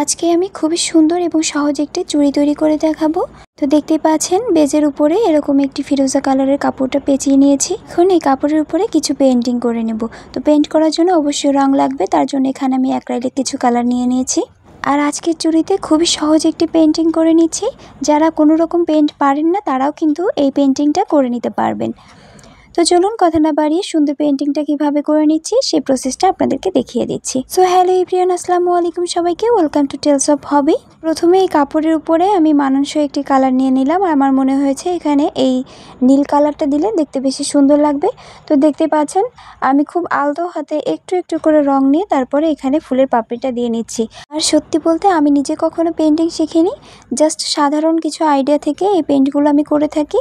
আজকে আমি খুবই সুন্দর এবং সহজ একটি চুড়ি তৈরি করে দেখাবো। তো দেখতেই পাচ্ছেন বেজের উপরে এরকম একটি ফিরোজা কালারের কাপড়টা পেঁচিয়ে নিয়েছি। এখন এই কাপড়ের উপরে কিছু পেইন্টিং করে নেব। তো পেইন্ট করার জন্য অবশ্যই রং লাগবে, তার জন্য এখানে আমি অ্যাক্রিলিক কিছু কালার নিয়ে নিয়েছি। আর আজকের চুড়িতে খুবই সহজ একটি পেইন্টিং করে নিচ্ছি। যারা কোনো রকম পেইন্ট পারেন না তারাও কিন্তু এই পেইন্টিংটা করে নিতে পারবেন। তো চলুন কথা না বাড়িয়ে সুন্দর পেইন্টিংটা কিভাবে করে নিচ্ছি সেই প্রসেসটা আপনাদেরকে দেখিয়ে দিচ্ছি। সো হ্যালো এভরিওয়ান, আসসালামু আলাইকুম সবাইকে, welcome to Tales of Hobby. প্রথমে এই কাপড়ের উপরে আমি মানানসই একটি কালার নিয়ে নিলাম। আমার মনে হয়েছে এখানে এই নীল কালারটা দিলে দেখতে বেশি সুন্দর লাগবে। তো দেখতে পাচ্ছেন আমি খুব আলতো হাতে একটু একটু করে রং নিয়ে তারপরে এখানে ফুলের পাপড়িটা দিয়ে নিচ্ছি। আর সত্যি বলতে আমি নিজে কখনো পেইন্টিং শিখিনি, জাস্ট সাধারণ কিছু আইডিয়া থেকে এই পেইন্টগুলো আমি করে থাকি।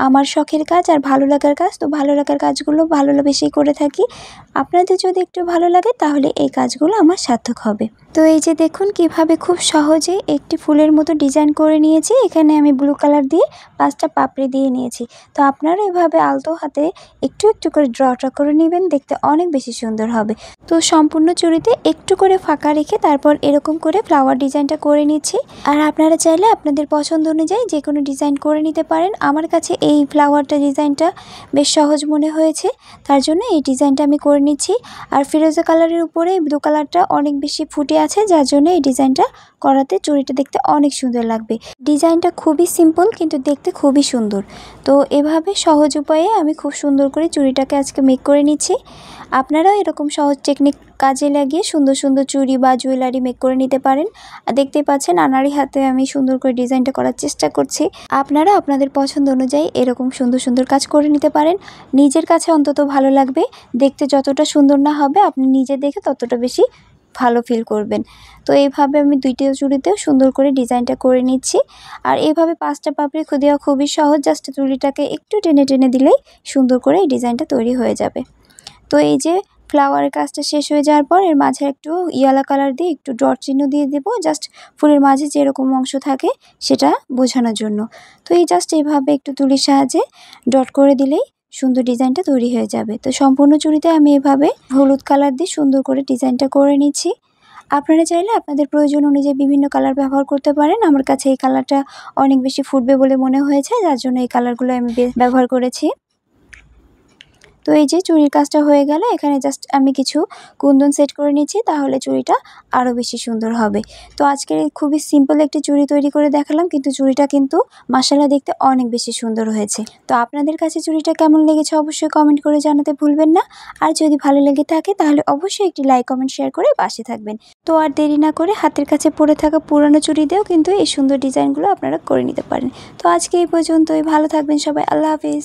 আমার শখের কাজ আর ভালো লাগার কাজ, তো ভালো লাগার কাজগুলো ভালোবেসেই করে থাকি। আপনাদের যদি একটু ভালো লাগে তাহলে এই কাজগুলো আমার সার্থক হবে। তো এই যে দেখুন কিভাবে খুব সহজে একটি ফুলের মতো ডিজাইন করে নিয়েছি। এখানে আমি ব্লু কালার দিয়ে 5টা পাপড়ি দিয়ে নিয়েছি। তো আপনারা এভাবে আলতো হাতে একটু একটু করে ড্রটা করে নেবেন, দেখতে অনেক বেশি সুন্দর হবে। তো সম্পূর্ণ চুড়িতে একটু করে ফাঁকা রেখে তারপর এরকম করে ফ্লাওয়ার ডিজাইনটা করে নিচ্ছি। আর আপনারা চাইলে আপনাদের পছন্দ অনুযায়ী যে কোনো ডিজাইন করে নিতে পারেন। আমার কাছে এই ফ্লাওয়ারটা ডিজাইনটা বেশ সহজ মনে হয়েছে, তার জন্য এই ডিজাইনটা আমি করে নিচ্ছি। আর ফিরোজা কালারের উপরে ব্লু কালারটা অনেক বেশি ফুটে আছে, যার জন্য এই ডিজাইনটা করাতে চুড়িটা দেখতে অনেক সুন্দর লাগবে। ডিজাইনটা খুবই সিম্পল কিন্তু দেখতে খুবই সুন্দর। তো এভাবে সহজ উপায়ে আমি খুব সুন্দর করে চুড়িটাকে আজকে মেক করে নিচ্ছি। আপনারাও এরকম সহজ টেকনিক কাজে লাগিয়ে সুন্দর সুন্দর চুড়ি বা জুয়েলারি মেক করে নিতে পারেন। আর দেখতেই পাচ্ছেন আনাড়ি হাতে আমি সুন্দর করে ডিজাইনটা করার চেষ্টা করছি। আপনারা আপনাদের পছন্দ অনুযায়ী এরকম সুন্দর সুন্দর কাজ করে নিতে পারেন। নিজের কাছে অন্তত ভালো লাগবে, দেখতে যতটা সুন্দর না হবে আপনি নিজে দেখে ততটা বেশি ভালো ফিল করবেন। তো এইভাবে আমি দুইটা চুড়িতেও সুন্দর করে ডিজাইনটা করে নিচ্ছি। আর এইভাবে 5টা পাপড়ি দেওয়া খুবই সহজ, জাস্ট চুড়িটাকে একটু টেনে টেনে দিলেই সুন্দর করে এই ডিজাইনটা তৈরি হয়ে যাবে। তো এই যে ফ্লাওয়ারের কাজটা শেষ হয়ে যাওয়ার পর এর মাঝে একটু ইয়েলো কালার দিয়ে একটু ডট চিহ্ন দিয়ে দেবো, জাস্ট ফুলের মাঝে যেরকম অংশ থাকে সেটা বোঝানোর জন্য। তো এই জাস্ট এইভাবে একটু তুলির সাহায্যে ডট করে দিলেই সুন্দর ডিজাইনটা তৈরি হয়ে যাবে। তো সম্পূর্ণ চুড়িতে আমি এভাবে হলুদ কালার দিয়ে সুন্দর করে ডিজাইনটা করে নিচ্ছি। আপনারা চাইলে আপনাদের প্রয়োজন অনুযায়ী বিভিন্ন কালার ব্যবহার করতে পারেন। আমার কাছে এই কালারটা অনেক বেশি ফুটবে বলে মনে হয়েছে, যার জন্য এই কালারগুলো আমি ব্যবহার করেছি। তো এই যে চুড়ির কাজটা হয়ে গেল, এখানে জাস্ট আমি কিছু কুন্দন সেট করে নিচ্ছি, তাহলে চুড়িটা আরও বেশি সুন্দর হবে। তো আজকে খুবই সিম্পল একটি চুড়ি তৈরি করে দেখালাম, কিন্তু চুড়িটা কিন্তু মাশাআল্লাহ দেখতে অনেক বেশি সুন্দর হয়েছে। তো আপনাদের কাছে চুড়িটা কেমন লেগেছে অবশ্যই কমেন্ট করে জানাতে ভুলবেন না। আর যদি ভালো লেগে থাকে তাহলে অবশ্যই একটি লাইক কমেন্ট শেয়ার করে পাশে থাকবেন। তো আর দেরি না করে হাতের কাছে পড়ে থাকা পুরানো চুড়ি দিয়েও কিন্তু এই সুন্দর ডিজাইনগুলো আপনারা করে নিতে পারেন। তো আজকে এই পর্যন্তই, ভালো থাকবেন সবাই, আল্লাহ হাফিজ।